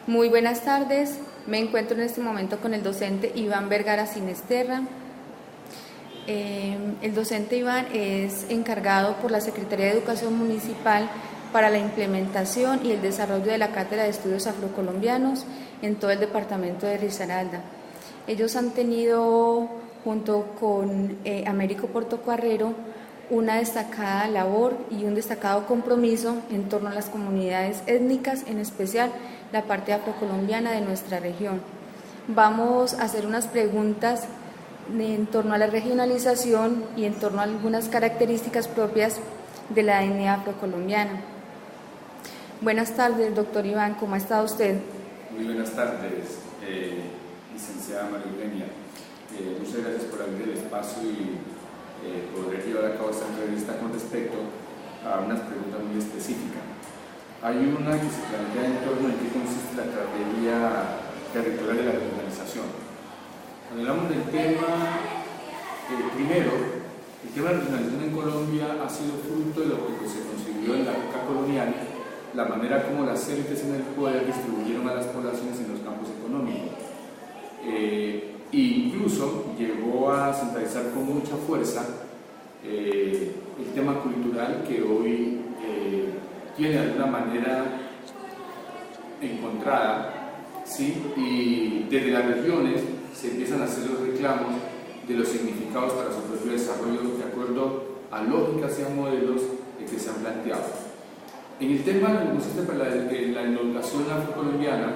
Muy buenas tardes, me encuentro en este momento con el docente Iván Vergara Sinesterra. El docente Iván es encargado por la Secretaría de Educación Municipal para la implementación y el desarrollo de la Cátedra de Estudios Afrocolombianos en todo el departamento de Risaralda. Ellos han tenido, junto con Américo Portocarrero, una destacada labor y un destacado compromiso en torno a las comunidades étnicas, en especial la parte afrocolombiana de nuestra región. Vamos a hacer unas preguntas en torno a la regionalización y en torno a algunas características propias de la etnia afrocolombiana. Buenas tardes, doctor Iván, ¿cómo ha estado usted? Muy buenas tardes, licenciada María Eugenia. Muchas gracias por abrir el espacio y poder llevar a cabo esta entrevista con respecto a unas preguntas muy específicas. Hay una que se plantea en torno a qué consiste la estrategia territorial de la regionalización. Cuando hablamos del tema, primero, el tema de la regionalización en Colombia ha sido fruto de lo que se concibió en la época colonial, la manera como las élites en el poder distribuyeron a las poblaciones en los campos económicos. Incluso llegó a centralizar con mucha fuerza el tema cultural que hoy tiene de alguna manera encontrada, ¿sí? Y desde las regiones se empiezan a hacer los reclamos de los significados para su propio desarrollo de acuerdo a lógicas y a modelos que se han planteado. En el tema que consiste para la educación afrocolombiana,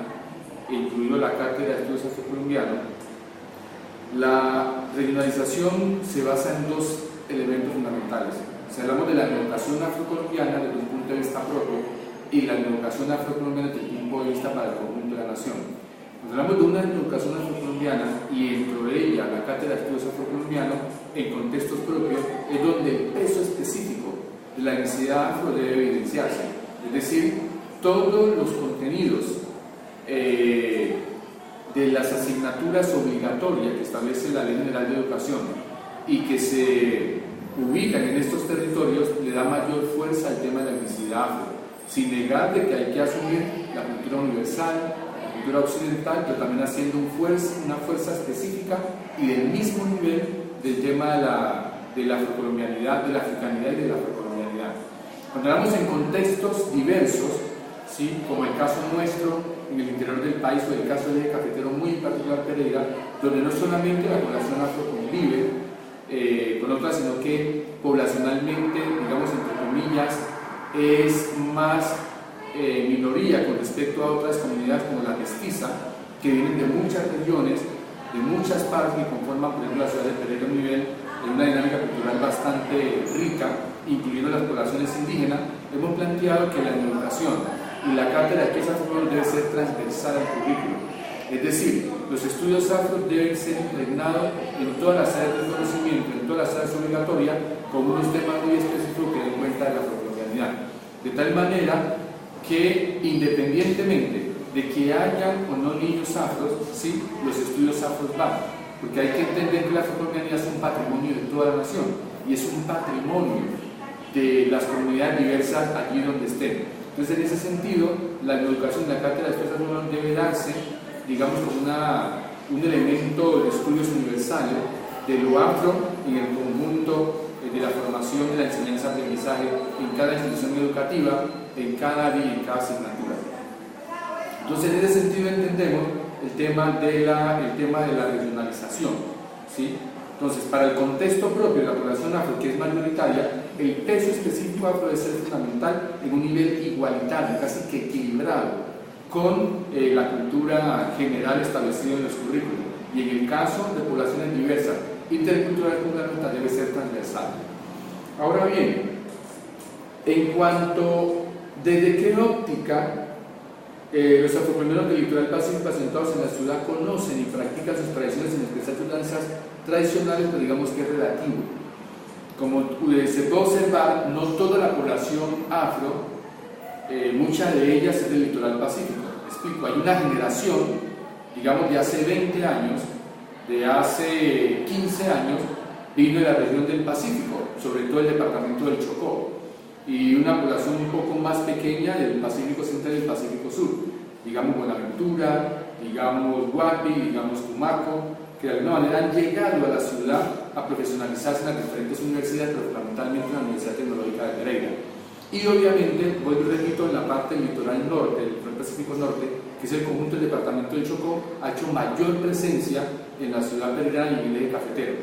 incluido la Cátedra de Estudios Afrocolombianos, la regionalización se basa en dos elementos fundamentales. Si hablamos de la educación afrocolombiana desde un punto de vista propio y la educación afrocolombiana desde un punto de vista para el conjunto de la nación. Cuando hablamos de una educación afrocolombiana y dentro de ella la Cátedra de Estudios Afrocolombianos en contextos propios es donde el peso específico de la necesidad afro debe evidenciarse. Es decir, todos los contenidos de las asignaturas obligatorias que establece la Ley General de Educación y que se ubican en estos territorios le da mayor fuerza al tema de la etnicidad afro, sin negar de que hay que asumir la cultura universal, la cultura occidental, pero también haciendo una fuerza específica y del mismo nivel del tema de la afrocolombianidad, de la africanidad y de la afrocolombianidad. Cuando hablamos en contextos diversos, ¿sí? Como el caso nuestro en el interior del país o el caso del eje cafetero muy en particular Pereira, donde no solamente la población afro convive con otras, sino que poblacionalmente, digamos entre comillas, es más minoría con respecto a otras comunidades como la mestiza, que vienen de muchas regiones, de muchas partes que conforman, por ejemplo, la ciudad de Pereira a un nivel de una dinámica cultural bastante rica, incluyendo las poblaciones indígenas. Hemos planteado que la educación y la cátedra de estudios afro debe ser transversal al currículo. Es decir, los estudios afro deben ser impregnados en todas las áreas del conocimiento, en todas las áreas obligatorias, con unos temas muy específicos que den cuenta de la afrocolombianidad. De tal manera que, independientemente de que hayan o no niños afros, ¿sí? Los estudios afros van. Porque hay que entender que la afrocolombianidad es un patrimonio de toda la nación y es un patrimonio de las comunidades diversas allí donde estén. Entonces, en ese sentido, la educación de la Cátedra de Estudios Afrocolombianos debe darse, digamos, como un elemento de estudios universales de lo afro en el conjunto de la formación, de la enseñanza, aprendizaje en cada institución educativa, en cada día, en cada asignatura. Entonces, en ese sentido entendemos el tema de la regionalización, ¿sí? Entonces, para el contexto propio de la población afro, que es mayoritaria, el peso específico afro debe ser fundamental en un nivel igualitario, casi que equilibrado, con la cultura general establecida en los currículos. Y en el caso de poblaciones diversas, interculturales complementarias, debe ser transversal. Ahora bien, en cuanto desde qué óptica los afrocolombianos del litoral pacífico asentados en la ciudad conocen y practican sus tradiciones, en especial sus danzas tradicionales, pero digamos que es relativo. Como se puede observar, no toda la población afro, muchas de ellas es del litoral pacífico. Explico, hay una generación, digamos de hace 20 años, de hace 15 años, vino de la región del Pacífico, sobre todo el departamento del Chocó, y una población un poco más pequeña del Pacífico Central y del Pacífico Sur. digamos Buenaventura, digamos Guapi, digamos Tumaco, que de alguna manera han llegado a la ciudad a profesionalizarse en las diferentes universidades, pero fundamentalmente en la Universidad Tecnológica de Pereira. Y obviamente, vuelvo y repito, en la parte del litoral norte, del litoral Pacífico Norte, que es el conjunto del departamento del Chocó, ha hecho mayor presencia en la ciudad pereirana y en el eje cafetero.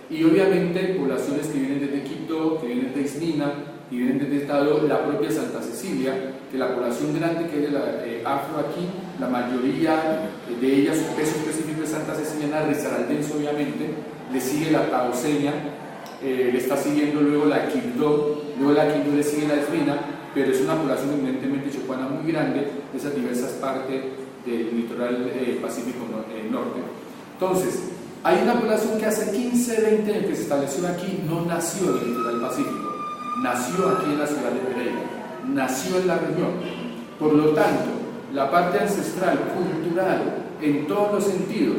Y obviamente poblaciones que vienen desde Quito, que vienen de Ismina, que vienen desde Estado, la propia Santa Cecilia, que la población grande que es de la afro aquí, la mayoría de ellas, su peso específico es Santa Cecilia, risaraldense obviamente, le sigue la taoseña, le está siguiendo luego la Quibdó, luego la Quibdó le sigue la Ismina, pero es una población evidentemente chocuana muy grande de esas diversas partes del litoral Pacífico Norte. Entonces, hay una población que hace 15, 20 años que se estableció aquí, no nació en el litoral Pacífico, nació aquí en la ciudad de Pereira, nació en la región. Por lo tanto, la parte ancestral, cultural, en todos los sentidos,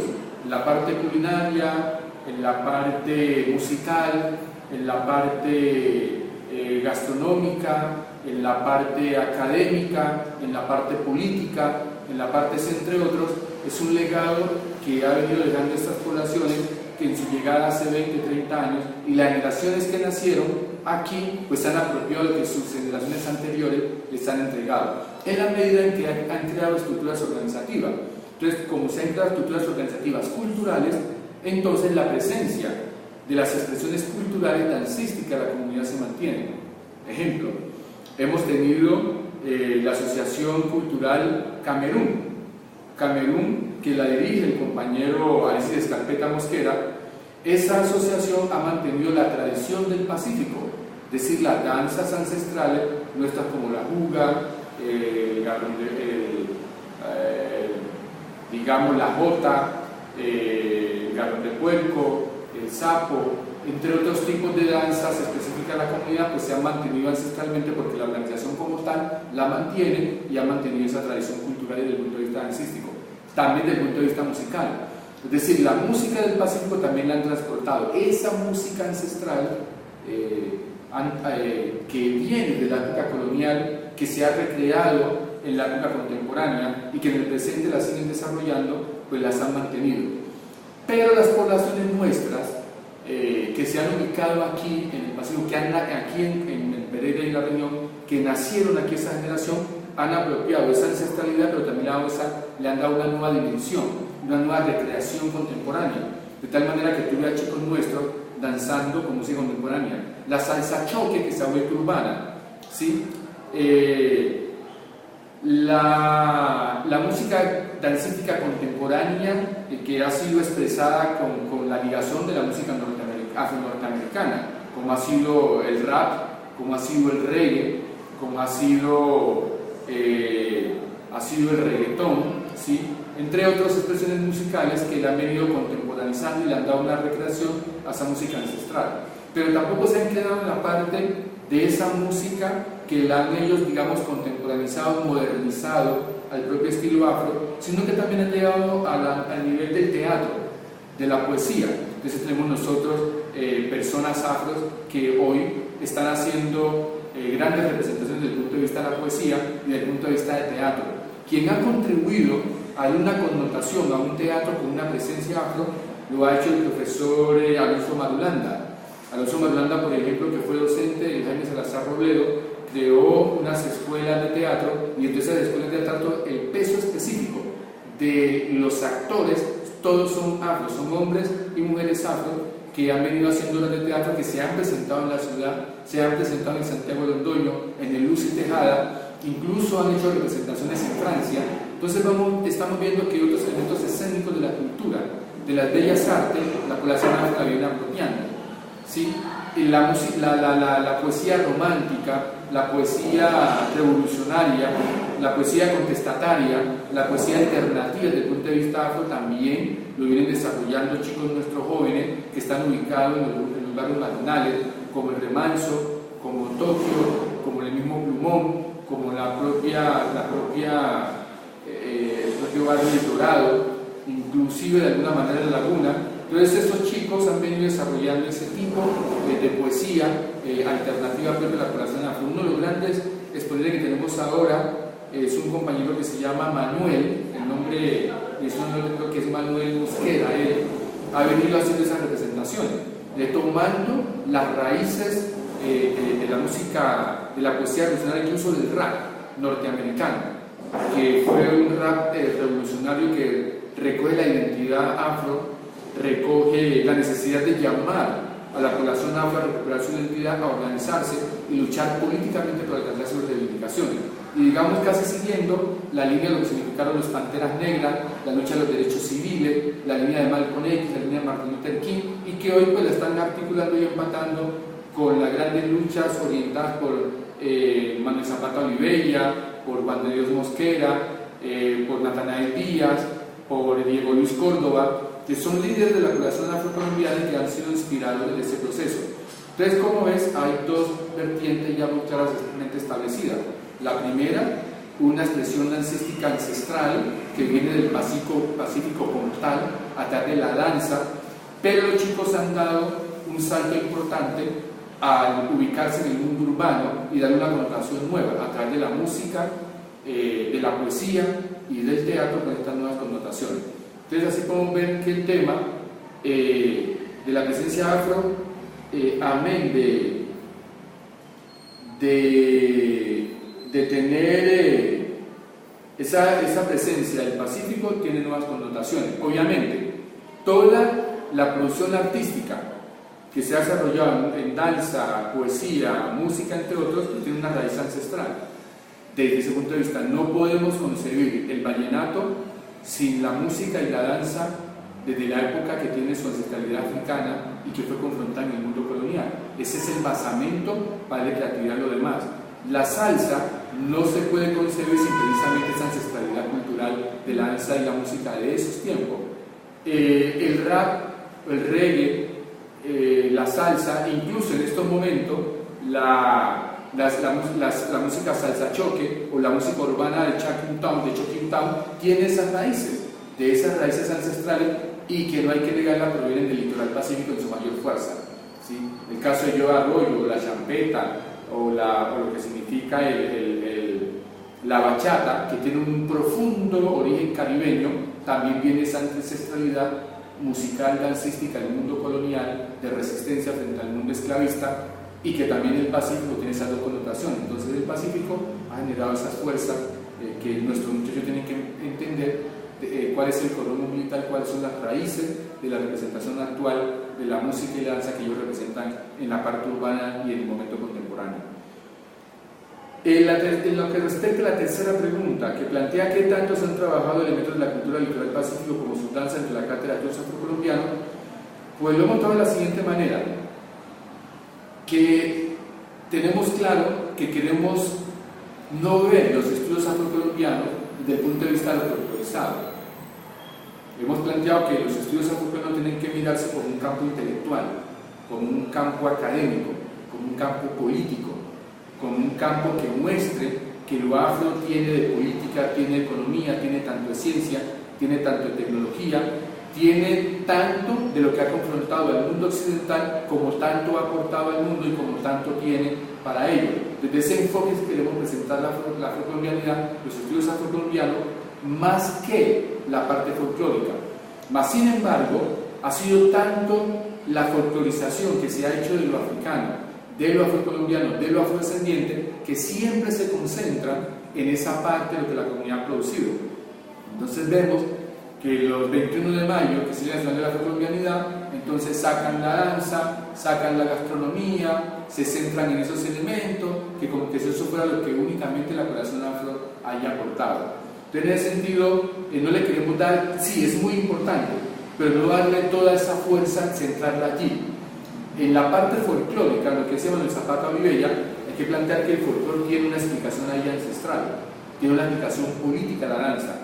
la parte culinaria, en la parte musical, en la parte gastronómica, en la parte académica, en la parte política, en la parte, entre otros, es un legado que ha venido dejando estas poblaciones que en su llegada hace 20, 30 años y las generaciones que nacieron aquí pues se han apropiado de que sus generaciones anteriores les han entregado, en la medida en que han creado estructuras organizativas. Entonces, como se han creado estructuras organizativas culturales, entonces la presencia de las expresiones culturales dancísticas de la comunidad se mantiene. Ejemplo, hemos tenido la Asociación Cultural Camerún, que la dirige el compañero Alexis Escarpeta Mosquera. Esa asociación ha mantenido la tradición del Pacífico, es decir, las danzas ancestrales nuestras como la juga, digamos la jota, el galón de puerco, el sapo, entre otros tipos de danzas específicas de la comunidad, pues se han mantenido ancestralmente porque la organización como tal la mantiene y ha mantenido esa tradición cultural desde el punto de vista dancístico, también desde el punto de vista musical. Es decir, la música del Pacífico también la han transportado. Esa música ancestral que viene de la época colonial, que se ha recreado en la época contemporánea y que en el presente la siguen desarrollando, pues las han mantenido. Pero las poblaciones nuestras que se han ubicado aquí en el Pacífico, que han aquí en Pereira y la región, que nacieron aquí esa generación, han apropiado esa ancestralidad, pero también le han dado una nueva dimensión, una nueva recreación contemporánea, de tal manera que tuve a chicos nuestros danzando con música contemporánea. La salsa choque, que se ha vuelto urbana, ¿sí? La música dancística contemporánea que ha sido expresada con la ligación de la música afro-norteamericana, como ha sido el rap, como ha sido el reggae, como ha sido el reggaetón, ¿sí? Entre otras expresiones musicales que le han venido contemporaneizando y le han dado una recreación a esa música ancestral. Pero tampoco se han quedado en la parte de esa música que la han ellos, digamos, contemporaneizado, modernizado al propio estilo afro, sino que también han llegado al nivel del teatro, de la poesía. Entonces tenemos nosotros personas afros que hoy están haciendo grandes representaciones desde el punto de vista de la poesía y desde el punto de vista del teatro. Quien ha contribuido a una connotación a un teatro con una presencia afro lo ha hecho el profesor Alonso Marulanda. Alonso Marulanda, por ejemplo, que fue docente de Jaime Salazar Robledo, creó unas escuelas de teatro, y entre esas escuelas de teatro el peso específico de los actores, todos son afros, son hombres y mujeres afro que han venido haciendo obras de teatro que se han presentado en la ciudad, se han presentado en Santiago de Londoño, en el Luz y Tejada, incluso han hecho representaciones en Francia. Entonces estamos viendo que otros elementos escénicos de la cultura, de las bellas artes, la población afro la viene apropiando, ¿sí? Y la poesía romántica, la poesía revolucionaria, la poesía contestataria, la poesía alternativa desde el punto de vista afro también lo vienen desarrollando chicos nuestros jóvenes que están ubicados en los barrios marginales, como el Remanso, como Tokio, como el mismo Plumón, como el propio barrio del Dorado, inclusive de alguna manera la Laguna. Entonces estos chicos han venido desarrollando ese tipo de poesía alternativa propia de la población afro. Uno de los grandes exponentes que tenemos ahora es un un compañero que se llama Manuel, el nombre es un nombre creo que es Manuel Mosquera, él ha venido haciendo esa representación, retomando las raíces de la música, de la poesía revolucionaria, incluso del rap norteamericano, que fue un rap revolucionario que recoge la identidad afro, recoge la necesidad de llamar a la población afro a recuperar su identidad, a organizarse y luchar políticamente por alcanzar sus reivindicaciones. Y digamos casi siguiendo la línea de lo que significaron los Panteras Negras, la lucha de los derechos civiles, la línea de Malcolm X, la línea de Martin Luther King, y que hoy pues la están articulando y empatando con las grandes luchas orientadas por Manuel Zapata Olivella, por Juan de Dios Mosquera, por Natanael Díaz, por Diego Luis Córdoba, que son líderes de la población afrocolombiana y que han sido inspiradores de ese proceso. Entonces, como ves, hay dos vertientes ya muy claramente establecidas. La primera, una expresión dancística ancestral que viene del Pacífico como tal, a través de la danza, pero los chicos han dado un salto importante al ubicarse en el mundo urbano y darle una connotación nueva a través de la música, de la poesía y del teatro con estas nuevas connotaciones. Entonces así podemos ver que el tema de la presencia afro, amén de tener esa presencia del Pacífico, tiene nuevas connotaciones. Obviamente, toda la producción artística que se ha desarrollado en danza, poesía, música, entre otros, tiene una raíz ancestral. Desde ese punto de vista, no podemos concebir el vallenato sin la música y la danza desde la época que tiene su ancestralidad africana y que fue confrontada en el mundo colonial. Ese es el basamento para la creatividad de lo demás. La salsa no se puede concebir sin precisamente esa ancestralidad cultural de la danza y la música de esos tiempos. El rap, el reggae, la salsa, incluso en estos momentos la música salsa choque o la música urbana de Chocking Town tiene esas raíces ancestrales y que no hay que negarla, provienen del litoral pacífico en su mayor fuerza, ¿sí? El caso de Yo Arroyo, la champeta o lo que significa la bachata, que tiene un profundo origen caribeño, también viene esa ancestralidad musical, dancística del mundo colonial, de resistencia frente al mundo esclavista, y que también el Pacífico tiene esas dos connotaciones. Entonces el Pacífico ha generado esas fuerzas que nuestros muchachos tienen que entender cuál es el cordón umbilical, cuáles son las raíces de la representación actual de la música y la danza que ellos representan en la parte urbana y en el momento contemporáneo. En lo que respecta a la tercera pregunta, que plantea qué tanto se han trabajado elementos de la cultura del litoral pacífico como su danza entre la cátedra de estudios afrocolombianos, pues lo hemos montado de la siguiente manera, que tenemos claro que queremos no ver los estudios afrocolombianos desde el punto de vista de lo folclorizado. Hemos planteado que los estudios afrocolombianos tienen que mirarse como un campo intelectual, como un campo académico, como un campo político, como un campo que muestre que lo afro tiene de política, tiene de economía, tiene tanto de ciencia, tiene tanto de tecnología, tiene tanto de lo que ha confrontado al mundo occidental como tanto ha aportado al mundo y como tanto tiene para ello. Desde ese enfoque queremos presentar la afrocolombianidad, los estudios afrocolombianos, más que la parte folclórica. Mas, sin embargo, ha sido tanto la folclorización que se ha hecho de lo africano, de lo afrocolombiano, de lo afrodescendiente, que siempre se concentra en esa parte de lo que la comunidad ha producido. Entonces vemos que los 21 de mayo, que es el Día Nacional de la Afrocolombianidad, entonces sacan la danza, sacan la gastronomía, se centran en esos elementos, que como que si eso fuera lo que únicamente la población afro haya aportado. Entonces, en ese sentido, no le queremos dar, sí, es muy importante, pero no darle toda esa fuerza, centrarla allí. En la parte folclórica, lo que decíamos del Zapata Olivella, hay que plantear que el folclore tiene una explicación ahí ancestral, tiene una explicación política la danza,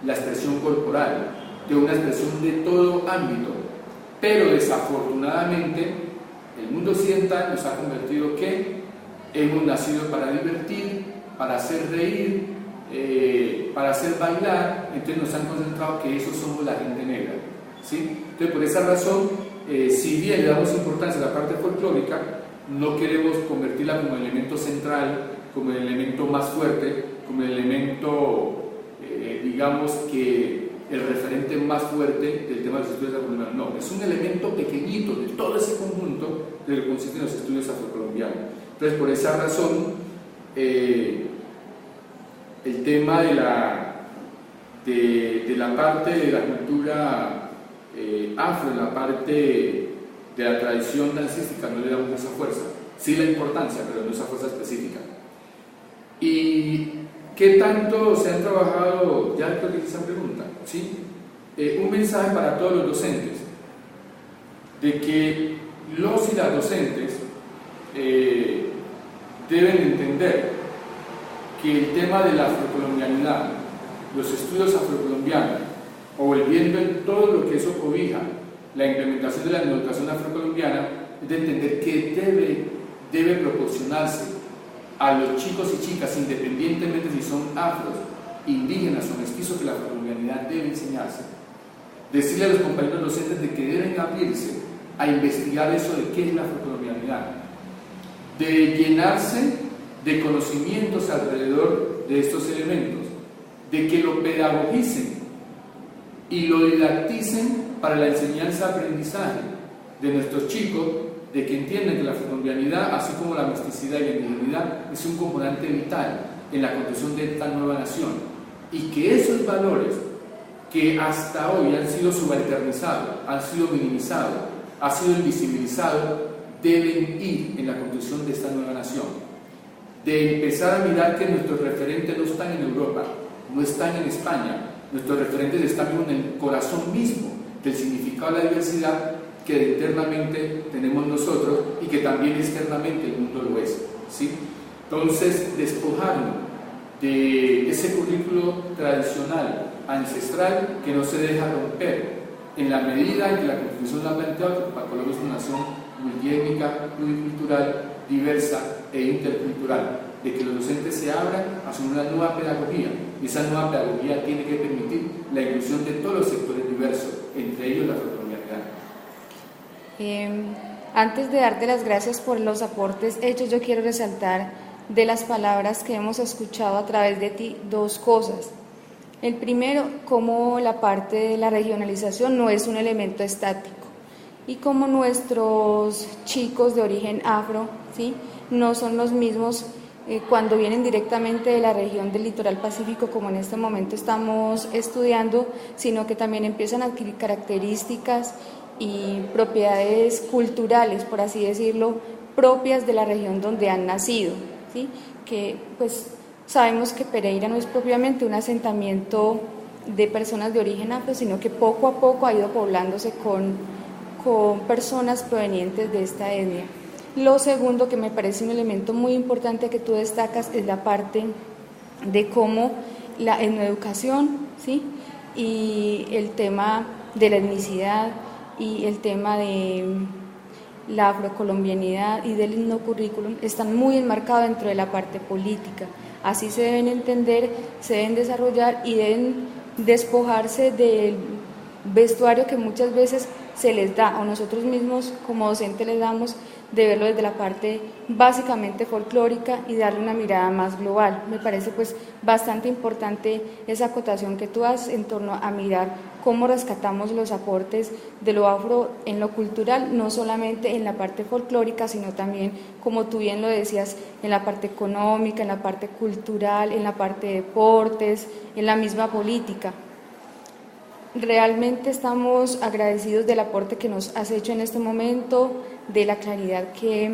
la expresión corporal, tiene una expresión de todo ámbito, pero desafortunadamente el mundo occidental nos ha convertido que hemos nacido para divertir, para hacer reír, para hacer bailar, entonces nos han concentrado que eso somos la gente negra, ¿sí? Entonces por esa razón, si bien le damos importancia a la parte folclórica, no queremos convertirla como elemento central, como el elemento más fuerte, como el elemento, digamos que el referente más fuerte del tema de los estudios afrocolombianos. No, es un elemento pequeñito de todo ese conjunto de lo que consisten los estudios afrocolombianos. Entonces, por esa razón, el tema de la parte de la cultura afro, la parte de la tradición dancística, no le damos esa fuerza. Sí la importancia, pero no esa fuerza específica. ¿Y qué tanto se han trabajado? Ya creo que esa pregunta, ¿sí? Un mensaje para todos los docentes, de que los y las docentes deben entender que el tema de la afrocolombianidad, los estudios afrocolombianos, o volviendo en todo lo que eso cobija, la implementación de la educación afrocolombiana, es de entender que debe proporcionarse a los chicos y chicas, independientemente si son afros, indígenas o mestizos, que la afrocolombianidad debe enseñarse. Decirle a los compañeros docentes de que deben abrirse a investigar eso de qué es la afrocolombianidad, de llenarse de conocimientos alrededor de estos elementos, de que lo pedagogicen y lo didacticen para la enseñanza-aprendizaje de nuestros chicos, de que entiendan que la afrocolombianidad, así como la mesticidad y la indigenidad, es un componente vital en la construcción de esta nueva nación, y que esos valores que hasta hoy han sido subalternizados, han sido minimizados, han sido invisibilizados, deben ir en la construcción de esta nueva nación, de empezar a mirar que nuestros referentes no están en Europa, no están en España, nuestros referentes están en el corazón mismo del significado de la diversidad que internamente tenemos nosotros y que también externamente el mundo lo es, ¿sí? Entonces, despojarnos de ese currículo tradicional, ancestral, que no se deja romper en la medida en que la Constitución ha planteado que Colombia es una nación multiétnica, pluricultural, diversa e intercultural, de que los docentes se abran a una nueva pedagogía, y esa nueva pedagogía tiene que permitir la inclusión de todos los sectores diversos, entre ellos la afrocolombianidad. Antes de darte las gracias por los aportes hechos, yo quiero resaltar de las palabras que hemos escuchado a través de ti dos cosas. El primero, cómo la parte de la regionalización no es un elemento estático y cómo nuestros chicos de origen afro, ¿sí?, no son los mismos cuando vienen directamente de la región del litoral pacífico, como en este momento estamos estudiando, sino que también empiezan a adquirir características y propiedades culturales, por así decirlo, propias de la región donde han nacido, ¿sí?, que pues sabemos que Pereira no es propiamente un asentamiento de personas de origen afro, sino que poco a poco ha ido poblándose con personas provenientes de esta etnia. Lo segundo, que me parece un elemento muy importante que tú destacas, es la parte de cómo la etnoeducación, ¿sí?, y el tema de la etnicidad y el tema de la afrocolombianidad y del etnocurrículum están muy enmarcados dentro de la parte política. Así se deben entender, se deben desarrollar y deben despojarse del vestuario que muchas veces se les da, o nosotros mismos como docentes les damos, de verlo desde la parte básicamente folclórica y darle una mirada más global. Me parece pues bastante importante esa acotación que tú haces en torno a mirar cómo rescatamos los aportes de lo afro en lo cultural, no solamente en la parte folclórica, sino también, como tú bien lo decías, en la parte económica, en la parte cultural, en la parte de deportes, en la misma política. Realmente estamos agradecidos del aporte que nos has hecho en este momento, de la claridad que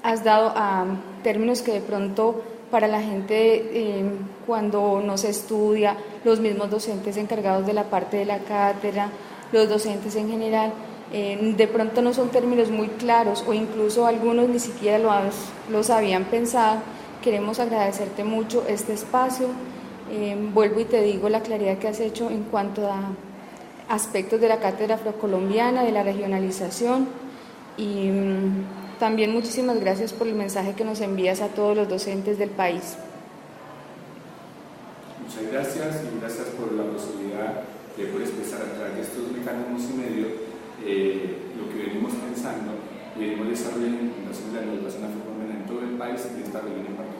has dado a términos que de pronto para la gente cuando no se estudia, los mismos docentes encargados de la parte de la cátedra, los docentes en general, de pronto no son términos muy claros o incluso algunos ni siquiera los habían pensado. Queremos agradecerte mucho este espacio. Vuelvo y te digo la claridad que has hecho en cuanto a aspectos de la cátedra afrocolombiana, de la regionalización, y también muchísimas gracias por el mensaje que nos envías a todos los docentes del país. Muchas gracias y gracias por la posibilidad de poder expresar a través de estos mecanismos y medios lo que venimos pensando y venimos desarrollando en la Fundación de la Educación Afrocolombiana en todo el país y en esta región en particular.